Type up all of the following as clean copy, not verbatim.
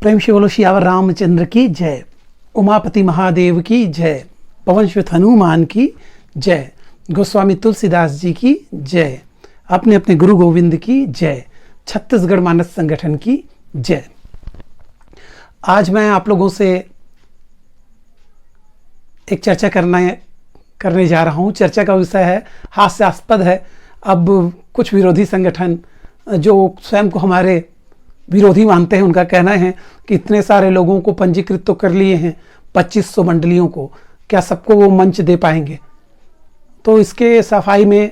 प्रेम से बोलो सियावर रामचंद्र की जय, उमापति महादेव की जय, पवन सुत हनुमान की जय, गोस्वामी तुलसीदास जी की जय, अपने अपने गुरु गोविंद की जय, छत्तीसगढ़ मानस संगठन की जय। आज मैं आप लोगों से एक चर्चा करने जा रहा हूँ। चर्चा का विषय है, हास्यास्पद है। अब कुछ विरोधी संगठन जो स्वयं को हमारे विरोधी मानते हैं, उनका कहना है कि इतने सारे लोगों को पंजीकृत तो कर लिए हैं, 2500 मंडलियों को, क्या सबको वो मंच दे पाएंगे? तो इसके सफाई में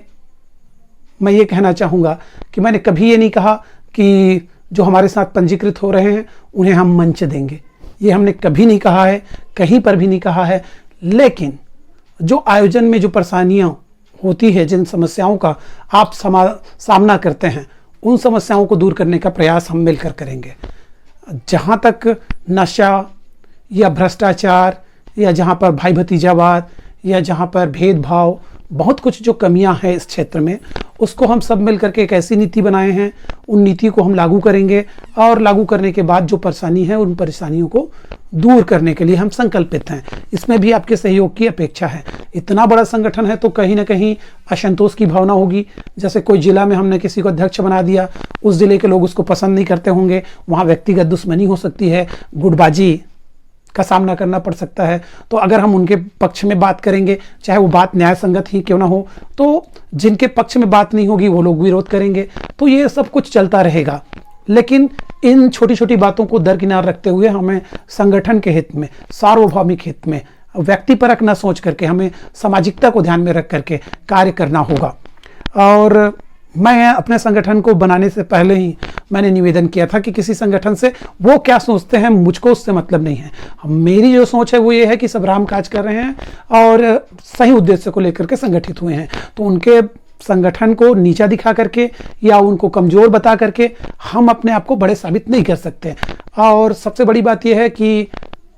मैं ये कहना चाहूँगा कि मैंने कभी ये नहीं कहा कि जो हमारे साथ पंजीकृत हो रहे हैं उन्हें हम मंच देंगे। ये हमने कभी नहीं कहा है, कहीं पर भी नहीं कहा है। लेकिन जो आयोजन में जो परेशानियाँ होती है, जिन समस्याओं का आप सामना करते हैं, उन समस्याओं को दूर करने का प्रयास हम मिलकर करेंगे। जहाँ तक नशा या भ्रष्टाचार या जहाँ पर भाई भतीजावाद या जहाँ पर भेदभाव, बहुत कुछ जो कमियां हैं इस क्षेत्र में, उसको हम सब मिलकर के एक ऐसी नीति बनाए हैं, उन नीति को हम लागू करेंगे और लागू करने के बाद जो परेशानी है उन परेशानियों को दूर करने के लिए हम संकल्पित हैं। इसमें भी आपके सहयोग की अपेक्षा है। इतना बड़ा संगठन है तो कहीं ना कहीं असंतोष की भावना होगी। जैसे कोई जिला में हमने किसी को अध्यक्ष बना दिया, उस जिले के लोग उसको पसंद नहीं करते होंगे, वहाँ व्यक्तिगत दुश्मनी हो सकती है, गुटबाजी का सामना करना पड़ सकता है। तो अगर हम उनके पक्ष में बात करेंगे, चाहे वो बात न्याय संगत ही क्यों ना हो, तो जिनके पक्ष में बात नहीं होगी वो लोग विरोध करेंगे। तो ये सब कुछ चलता रहेगा। लेकिन इन छोटी छोटी बातों को दरकिनार रखते हुए हमें संगठन के हित में, सार्वभौमिक हित में, व्यक्तिपरक न सोच करके हमें सामाजिकता को ध्यान में रख करके कार्य करना होगा। और मैं अपने संगठन को बनाने से पहले ही मैंने निवेदन किया था कि किसी संगठन से वो क्या सोचते हैं, मुझको उससे मतलब नहीं है। मेरी जो सोच है वो ये है कि सब राम काज कर रहे हैं और सही उद्देश्य को लेकर के संगठित हुए हैं। तो उनके संगठन को नीचा दिखा करके या उनको कमज़ोर बता करके हम अपने आप को बड़े साबित नहीं कर सकते। और सबसे बड़ी बात यह है कि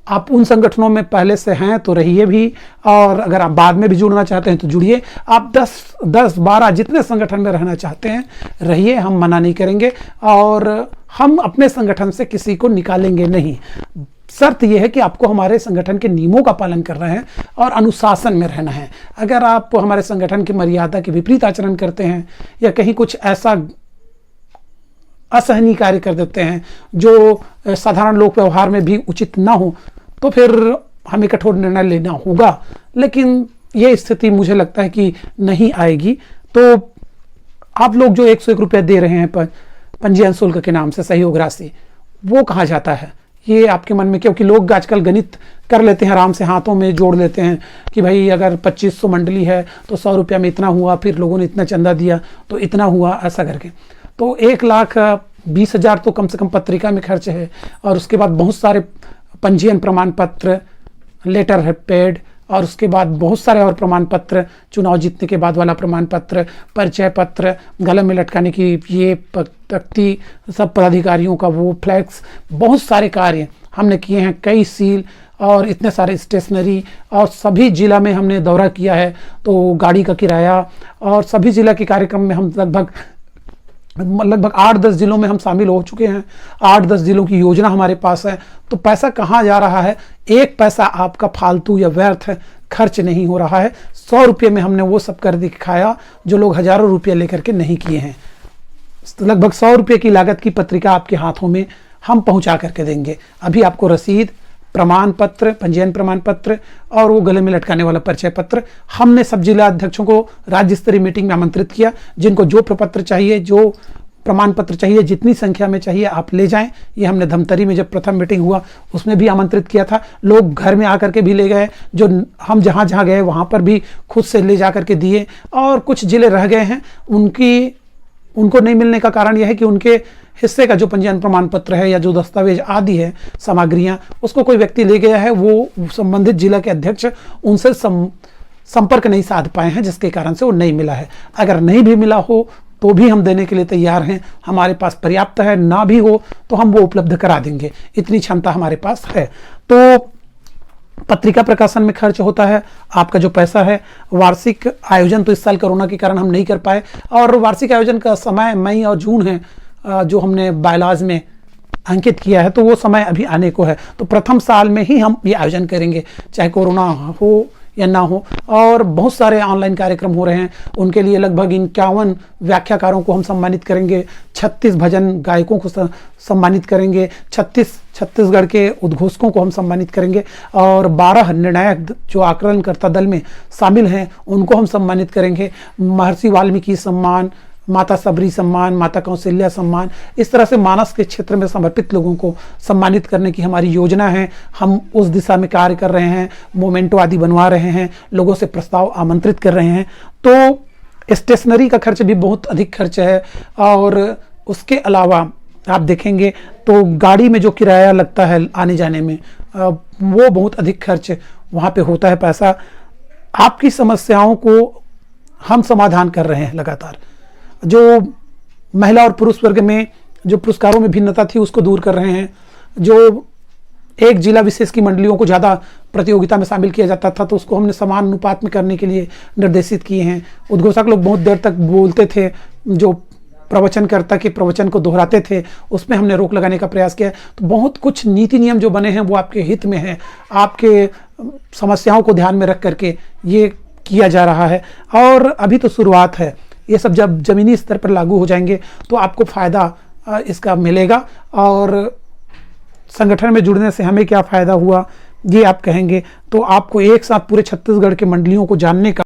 आप उन संगठनों में पहले से हैं तो रहिए भी, और अगर आप बाद में भी जुड़ना चाहते हैं तो जुड़िए। आप 10-12 जितने संगठन में रहना चाहते हैं रहिए, हम मना नहीं करेंगे और हम अपने संगठन से किसी को निकालेंगे नहीं। शर्त यह है कि आपको हमारे संगठन के नियमों का पालन करना है और अनुशासन में रहना है। अगर आप हमारे संगठन की मर्यादा के विपरीत आचरण करते हैं या कहीं कुछ ऐसा असहनीय कार्य कर देते हैं जो साधारण लोक व्यवहार में भी उचित ना हो, तो फिर हमें कठोर निर्णय लेना होगा। लेकिन ये स्थिति मुझे लगता है कि नहीं आएगी। तो आप लोग जो 101 रुपये दे रहे हैं पंजीयन शुल्क के नाम से सहयोग राशि, वो कहाँ जाता है? ये आपके मन में, क्योंकि लोग आजकल गणित कर लेते हैं, आराम से हाथों में जोड़ लेते हैं कि भाई अगर 2500 मंडली है तो 100 रुपया में इतना हुआ, फिर लोगों ने इतना चंदा दिया तो इतना हुआ, ऐसा करके। तो 1,20,000 तो कम से कम पत्रिका में खर्च है, और उसके बाद बहुत सारे पंजीयन प्रमाण पत्र, लेटर पेड, और उसके बाद बहुत सारे और प्रमाण पत्र, चुनाव जीतने के बाद वाला प्रमाण पत्र, परिचय पत्र, गले में लटकाने की ये तख्ती, सब पदाधिकारियों का वो फ्लैक्स, बहुत सारे कार्य हमने किए हैं, कई सील और इतने सारे स्टेशनरी, और सभी जिला में हमने दौरा किया है। तो गाड़ी का किराया और सभी जिला के कार्यक्रम में हम लगभग 8-10 जिलों में हम शामिल हो चुके हैं। 8-10 जिलों की योजना हमारे पास है। तो पैसा कहाँ जा रहा है? एक पैसा आपका फालतू या व्यर्थ खर्च नहीं हो रहा है। 100 रुपये में हमने वो सब कर दिखाया जो लोग हजारों रुपये लेकर के नहीं किए हैं। लगभग 100 रुपये की लागत की पत्रिका आपके हाथों में हम पहुंचा करके देंगे। अभी आपको रसीद, प्रमाण पत्र, पंजीयन प्रमाण पत्र और वो गले में लटकाने वाला परिचय पत्र, हमने सब जिला अध्यक्षों को राज्य स्तरीय मीटिंग में आमंत्रित किया। जिनको जो प्रपत्र चाहिए, जो प्रमाण पत्र चाहिए, जितनी संख्या में चाहिए आप ले जाएं। ये हमने धमतरी में जब प्रथम मीटिंग हुआ उसमें भी आमंत्रित किया था। लोग घर में आकर के भी ले गए, जो हम जहाँ जहाँ गए वहाँ पर भी खुद से ले जा करके दिए। और कुछ जिले रह गए हैं, उनको नहीं मिलने का कारण यह है कि उनके हिस्से का जो पंजीयन प्रमाण पत्र है या जो दस्तावेज आदि है, सामग्रियां, उसको कोई व्यक्ति ले गया है, वो संबंधित जिला के अध्यक्ष उनसे संपर्क नहीं साध पाए हैं, जिसके कारण से वो नहीं मिला है। अगर नहीं भी मिला हो तो भी हम देने के लिए तैयार हैं। हमारे पास पर्याप्त है, ना भी हो तो हम वो उपलब्ध करा देंगे, इतनी क्षमता हमारे पास है। तो पत्रिका प्रकाशन में खर्च होता है, आपका जो पैसा है। वार्षिक आयोजन तो इस साल कोरोना के कारण हम नहीं कर पाए, और वार्षिक आयोजन का समय मई और जून है, जो हमने बायलाज में अंकित किया है, तो वो समय अभी आने को है। तो प्रथम साल में ही हम ये आयोजन करेंगे, चाहे कोरोना हो या ना हो। और बहुत सारे ऑनलाइन कार्यक्रम हो रहे हैं, उनके लिए लगभग 51 व्याख्याकारों को हम सम्मानित करेंगे, 36 भजन गायकों को सम्मानित करेंगे, 36 छत्तीसगढ़ के उद्घोषकों को हम सम्मानित करेंगे, और 12 निर्णायक जो आकलनकर्ता दल में शामिल हैं उनको हम सम्मानित करेंगे। महर्षि वाल्मीकि सम्मान, माता सबरी सम्मान, माता कौशल्या सम्मान, इस तरह से मानस के क्षेत्र में समर्पित लोगों को सम्मानित करने की हमारी योजना है। हम उस दिशा में कार्य कर रहे हैं, मोमेंटो आदि बनवा रहे हैं, लोगों से प्रस्ताव आमंत्रित कर रहे हैं। तो स्टेशनरी का खर्च भी बहुत अधिक खर्च है, और उसके अलावा आप देखेंगे तो गाड़ी में जो किराया लगता है आने जाने में, वो बहुत अधिक खर्च वहाँ पे होता है। पैसा आपकी समस्याओं को हम समाधान कर रहे हैं लगातार। जो महिला और पुरुष वर्ग में जो पुरस्कारों में भिन्नता थी उसको दूर कर रहे हैं। जो एक जिला विशेष की मंडलियों को ज़्यादा प्रतियोगिता में शामिल किया जाता था, तो उसको हमने समान अनुपात में करने के लिए निर्देशित किए हैं। उद्घोषक लोग बहुत देर तक बोलते थे, जो प्रवचनकर्ता के प्रवचन को दोहराते थे, उसमें हमने रोक लगाने का प्रयास किया है। तो बहुत कुछ नीति नियम जो बने हैं वो आपके हित में है, आपके समस्याओं को ध्यान में रख करके ये किया जा रहा है। और अभी तो शुरुआत है, ये सब जब ज़मीनी स्तर पर लागू हो जाएंगे तो आपको फ़ायदा इसका मिलेगा। और संगठन में जुड़ने से हमें क्या फ़ायदा हुआ ये आप कहेंगे, तो आपको एक साथ पूरे छत्तीसगढ़ के मंडलियों को जानने का